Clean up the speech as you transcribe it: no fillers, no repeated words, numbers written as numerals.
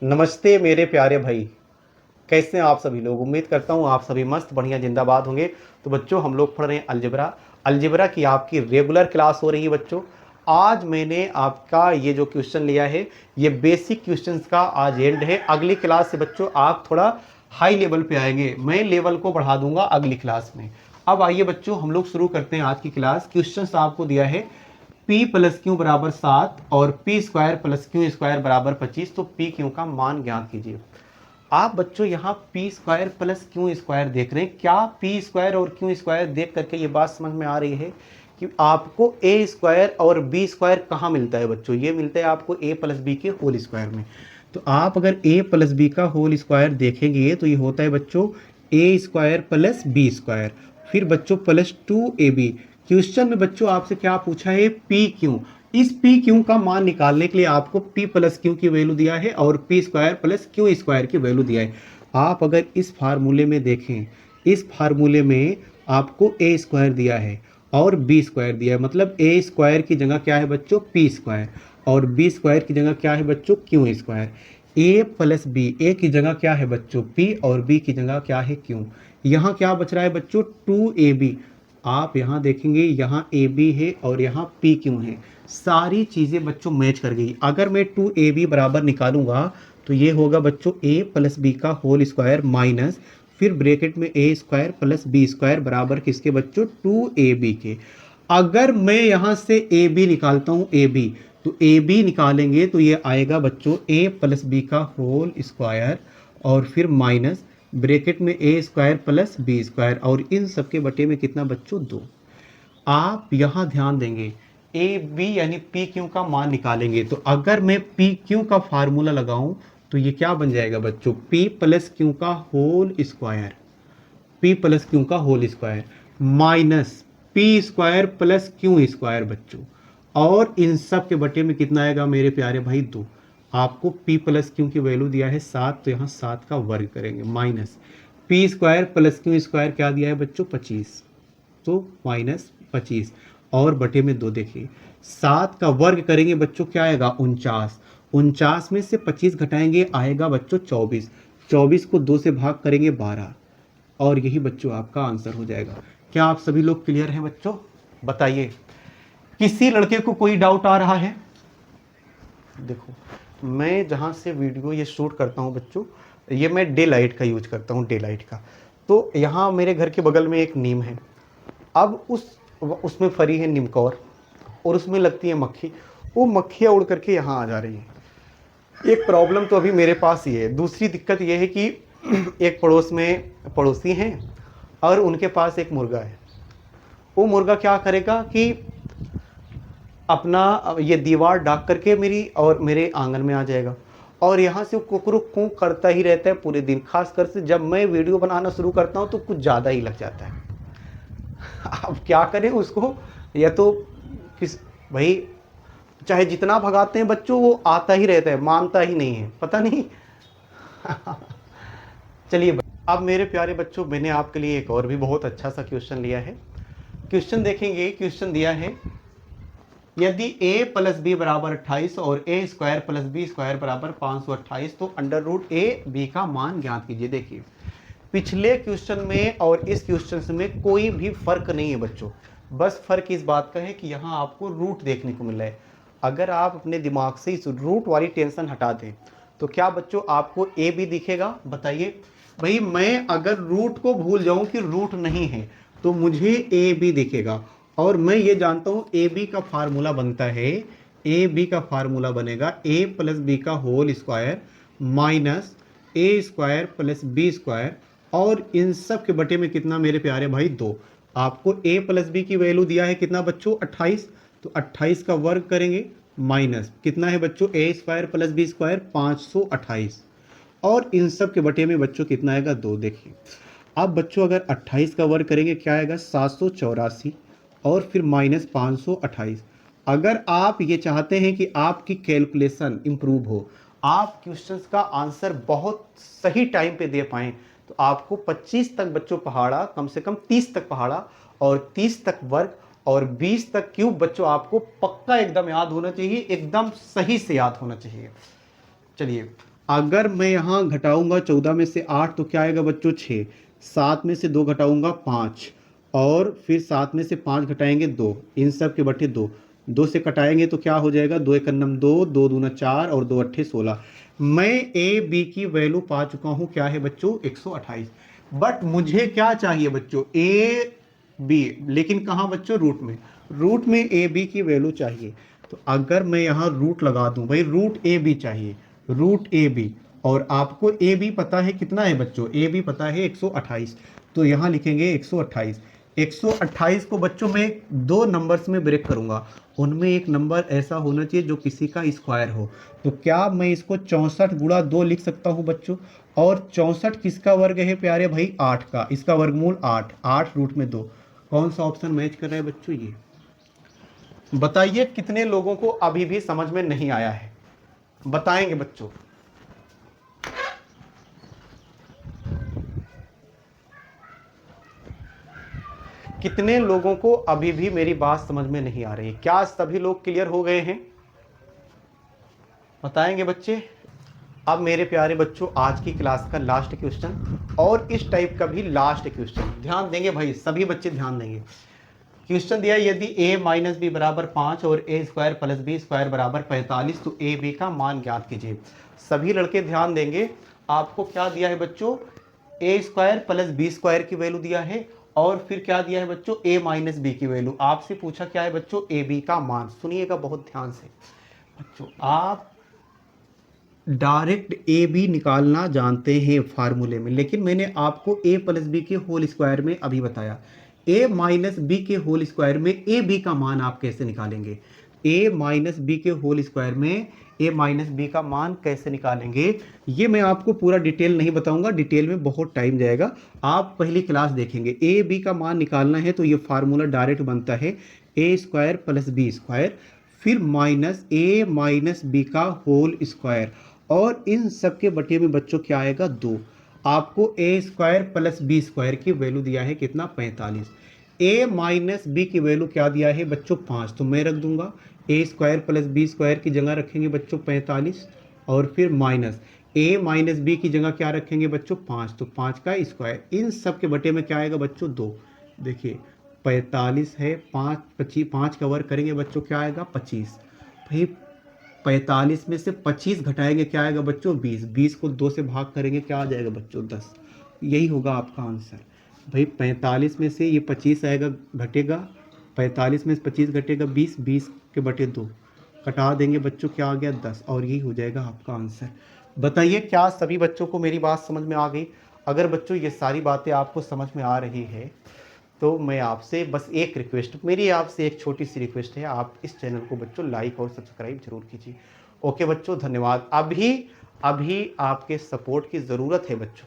नमस्ते मेरे प्यारे भाई। कैसे हैं आप सभी लोग। उम्मीद करता हूं आप सभी मस्त बढ़िया जिंदाबाद होंगे। तो बच्चों हम लोग पढ़ रहे हैं अलजेब्रा। अलजेब्रा की आपकी रेगुलर क्लास हो रही है बच्चों। आज मैंने आपका ये जो क्वेश्चन लिया है ये बेसिक क्वेश्चंस का आज एंड है। अगली क्लास से बच्चों आप थोड़ा हाई लेवल पे आएंगे, मैं लेवल को बढ़ा दूंगा अगली क्लास में। अब आइए बच्चों हम लोग शुरू करते हैं आज की क्लास। क्वेश्चन आपको दिया है P प्लस क्यू बराबर 7 और P square plus q square बराबर 25। तो पी क्यू का मान ज्ञात कीजिए। आप बच्चों यहाँ P square plus q square देख रहे हैं। क्या पी स्क्वायर और क्यू स्क्वायर देख करके ये बात समझ में आ रही है कि आपको ए स्क्वायर और बी स्क्वायर कहाँ मिलता है बच्चों। ये मिलता है आपको ए प्लस बी के होल स्क्वायर में। तो आप अगर ए प्लस बी का होल स्क्वायर देखेंगे तो ये होता है बच्चों ए स्क्वायर प्लस बी स्क्वायर, फिर बच्चों प्लस 2ab। क्वेश्चन में बच्चों आपसे क्या पूछा है, पी क्यू। इस पी क्यू का मान निकालने के लिए आपको पी प्लस क्यू की वैल्यू दिया है और P square plus q square की वैल्यू दिया है। आप अगर इस फार्मूले में देखें, इस फार्मूले में आपको ए स्क्वायर दिया है और बी स्क्वायर दिया है, मतलब ए स्क्वायर की जगह क्या है बच्चों पी स्क्वायर और बी स्क्वायर की जगह क्या है बच्चों क्यू स्क्वायर। ए प्लस बी, ए की जगह क्या है बच्चों पी और बी की जगह क्या है क्यू। यहाँ क्या बच रहा है बच्चों 2ab। आप यहाँ देखेंगे यहाँ ए बी है और यहाँ पी क्यू है। सारी चीज़ें बच्चों मैच कर गई। अगर मैं 2ab बराबर निकालूंगा तो ये होगा बच्चों a प्लस बी का होल स्क्वायर माइनस फिर ब्रैकेट में a square plus B square बराबर किसके बच्चों 2ab के। अगर मैं यहाँ से ab निकालता हूँ ab, तो ab निकालेंगे तो ये आएगा बच्चों a प्लस बी का होल स्क्वायर और फिर माइनस ब्रैकेट में ए स्क्वायर प्लस बी स्क्वायर और इन सबके बटे में कितना बच्चों 2। आप यहाँ ध्यान देंगे ए बी यानी पी क्यू का मान निकालेंगे। तो अगर मैं पी क्यू का फार्मूला लगाऊं तो ये क्या बन जाएगा बच्चों पी प्लस क्यू का whole square, p plus q का whole square minus p square plus q square बच्चों, और इन सब के बटे में कितना आएगा मेरे प्यारे भाई 2। आपको p प्लस क्यू की वैल्यू दिया है 7, तो यहाँ 7 का वर्ग करेंगे minus p square plus q square क्या दिया है बच्चों 25, तो माइनस 25 और बटे में 2। देखिए 7 का वर्ग करेंगे बच्चों क्या आएगा 49, 49 में से 25 घटाएंगे आएगा बच्चों 24, 24 को 2 से भाग करेंगे 12 और यही बच्चों आपका आंसर हो जाएगा। क्या आप सभी लोग क्लियर हैं बच्चों, बताइए किसी लड़के को कोई डाउट आ रहा है। देखो मैं जहाँ से वीडियो ये शूट करता हूँ बच्चों, ये मैं डे लाइट का यूज करता हूँ, डे लाइट का। तो यहाँ मेरे घर के बगल में एक नीम है। अब उसमें फरी है नीमकौर और उसमें लगती है मक्खी। वो मक्खियाँ उड़ करके यहाँ आ जा रही हैं। एक प्रॉब्लम तो अभी मेरे पास ही है। दूसरी दिक्कत ये है कि एक पड़ोस में पड़ोसी हैं और उनके पास एक मुर्गा है। वो मुर्गा क्या करेगा कि अपना ये दीवार ढाक करके मेरी और मेरे आंगन में आ जाएगा और यहाँ से कुकरू कूं करता ही रहता है पूरे दिन। खासकर से जब मैं वीडियो बनाना शुरू करता हूँ तो कुछ ज़्यादा ही लग जाता है। अब क्या करें उसको, या तो किस भाई चाहे जितना भगाते हैं बच्चों वो आता ही रहता है, मानता ही नहीं है, पता नहीं। चलिए अब मेरे प्यारे बच्चों मैंने आपके लिए एक और भी बहुत अच्छा सा क्वेश्चन लिया है। क्वेश्चन देखेंगे, क्वेश्चन दिया है यदि a प्लस बी बराबर 28 और a square plus B square बराबर 528 तो अंडर रूट ए बी का मान ज्ञात कीजिए। देखिए पिछले क्वेश्चन में और इस क्वेश्चन में कोई भी फर्क नहीं है बच्चों, बस फर्क इस बात का है कि यहाँ आपको रूट देखने को मिल रहा है। अगर आप अपने दिमाग से इस रूट वाली टेंशन हटा दें तो क्या बच्चों आपको ए बी दिखेगा, बताइए। भाई मैं अगर रूट को भूल जाऊं कि रूट नहीं है तो मुझे ए बी दिखेगा, और मैं ये जानता हूं ए बी का फार्मूला बनता है, ए बी का फार्मूला बनेगा ए प्लस बी का होल स्क्वायर माइनस ए स्क्वायर प्लस बी स्क्वायर और इन सब के बटे में कितना मेरे प्यारे भाई 2। आपको a प्लस बी की वैल्यू दिया है कितना बच्चों 28, तो 28 का वर्ग करेंगे माइनस कितना है बच्चों ए स्क्वायर प्लस बी स्क्वायर 528 और इन सब के बटे में बच्चों कितना आएगा 2। देखिए अब बच्चों अगर 28 का वर्ग करेंगे क्या आएगा 784 और फिर माइनस 528। अगर आप ये चाहते हैं कि आपकी कैलकुलेशन इंप्रूव हो, आप क्वेश्चंस का आंसर बहुत सही टाइम पे दे पाएं, तो आपको 25 तक बच्चों पहाड़ा, कम से कम 30 तक पहाड़ा और 30 तक वर्ग और 20 तक क्यूब बच्चों आपको पक्का एकदम याद होना चाहिए, एकदम सही से याद होना चाहिए। चलिए अगर मैं यहाँ घटाऊंगा 14 में से 8 तो क्या आएगा बच्चों 6, 7 में से 2 घटाऊंगा 5, और फिर 7 में से 5 घटाएंगे 2, इन सब के बटे 2, 2 से कटाएंगे तो क्या हो जाएगा 2 एक अन्नम 2, 2 दूना 4 और 2 अट्ठे 16। मैं ए बी की वैल्यू पा चुका हूँ, क्या है बच्चों 128। बट मुझे क्या चाहिए बच्चों ए बी, लेकिन कहाँ बच्चों रूट में ए बी की वैल्यू चाहिए। तो अगर मैं यहाँ रूट लगा दूं, भाई रूट ए बी चाहिए, रूट ए बी, और आपको ए बी पता है कितना है बच्चों, ए बी पता है 128, तो यहाँ लिखेंगे 128। 128 को बच्चों मैं दो नंबर्स में ब्रेक करूंगा, उनमें एक नंबर ऐसा होना चाहिए जो किसी का स्क्वायर हो। तो क्या मैं इसको 64 गुणा 2 लिख सकता हूँ बच्चों, और 64 किसका वर्ग है प्यारे भाई 8 का, इसका वर्गमूल 8, 8 रूट में 2। कौन सा ऑप्शन मैच कर रहा है बच्चों, ये बताइए कितने लोगों को अभी भी समझ में नहीं आया है, बताएंगे बच्चों। कितने लोगों को अभी भी मेरी बात समझ में नहीं आ रही है, क्या सभी लोग क्लियर हो गए हैं, बताएंगे बच्चे। अब मेरे प्यारे बच्चों आज की क्लास का लास्ट क्वेश्चन, और इस टाइप का भी लास्ट क्वेश्चन, ध्यान देंगे भाई सभी बच्चे ध्यान देंगे। क्वेश्चन दिया यदि a माइनस बी बराबर 5 और a square plus B square बराबर 45 तो a b का मान ज्ञात कीजिए। सभी लड़के ध्यान देंगे, आपको क्या दिया है बच्चों a square plus B square की वैल्यू दिया है, और फिर क्या दिया है बच्चों a माइनस बी की वैल्यू। आपसे पूछा क्या है बच्चों a b का मान। सुनिएगा बहुत ध्यान से बच्चों, आप डायरेक्ट ए बी निकालना जानते हैं फार्मूले में, लेकिन मैंने आपको ए प्लस बी के होल स्क्वायर में अभी बताया, ए माइनस बी के होल स्क्वायर में ए बी का मान आप कैसे निकालेंगे, ए माइनस बी के होल स्क्वायर में ए माइनस बी का मान कैसे निकालेंगे, ये मैं आपको पूरा डिटेल नहीं बताऊंगा, डिटेल में बहुत टाइम जाएगा, आप पहली क्लास देखेंगे। ए बी का मान निकालना है तो ये फार्मूला डायरेक्ट बनता है ए स्क्वायर प्लस बी स्क्वायर, फिर माइनस ए माइनस बी का होल स्क्वायर, और इन सब के बटे में बच्चों क्या आएगा 2। आपको ए स्क्वायर प्लस बी स्क्वायर की वैल्यू दिया है कितना 45, ए माइनस बी की वैल्यू क्या दिया है बच्चों 5, तो मैं रख दूंगा ए स्क्वायर प्लस बी स्क्वायर की जगह रखेंगे बच्चों 45, और फिर माइनस ए माइनस बी की जगह क्या रखेंगे बच्चों 5, तो 5 का स्क्वायर, इन सब के बटे में क्या आएगा बच्चों 2। देखिए 45 है, 5 25, 5 का वर्ग करेंगे बच्चों क्या आएगा 25, भाई 45 में से 25 घटाएंगे क्या आएगा बच्चों 20, 20 को 2 से भाग करेंगे क्या आ जाएगा बच्चों 10, यही होगा आपका आंसर। भाई 45 में से ये 25 आएगा घटेगा, 45 में से 25 घटेगा 20, 20 के बटे 2 कटा देंगे बच्चों क्या आ गया 10, और यही हो जाएगा आपका आंसर। बताइए क्या सभी बच्चों को मेरी बात समझ में आ गई। अगर बच्चों ये सारी बातें आपको समझ में आ रही है तो मैं आपसे बस एक रिक्वेस्ट, मेरी आपसे एक छोटी सी रिक्वेस्ट है, आप इस चैनल को बच्चों लाइक और सब्सक्राइब जरूर कीजिए। ओके बच्चों, धन्यवाद। अभी आपके सपोर्ट की ज़रूरत है बच्चों।